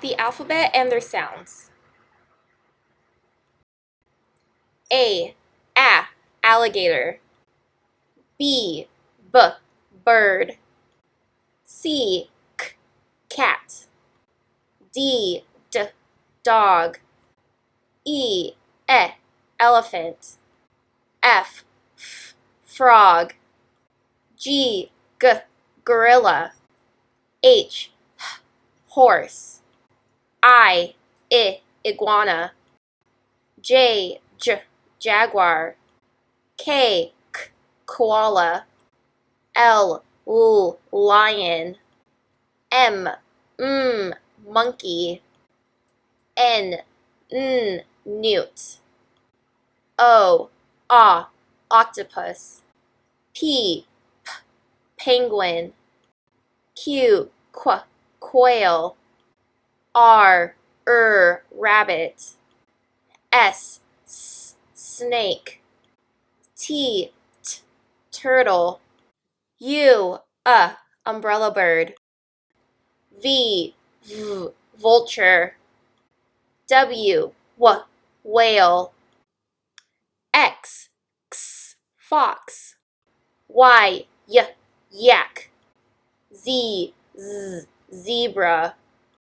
The alphabet and their sounds. A, alligator. B, bird. C, cat. D, dog. E, elephant. F, frog. G, gorilla. H, horse. I, iguana. J, jaguar. K, koala. L, lion. M, monkey. N, newt. O, octopus. P, penguin. Q, quail. R, rabbit. S, snake. T, turtle. U, umbrella bird. V, vulture. W, whale. X, fox. Y, yak. Z, zebra.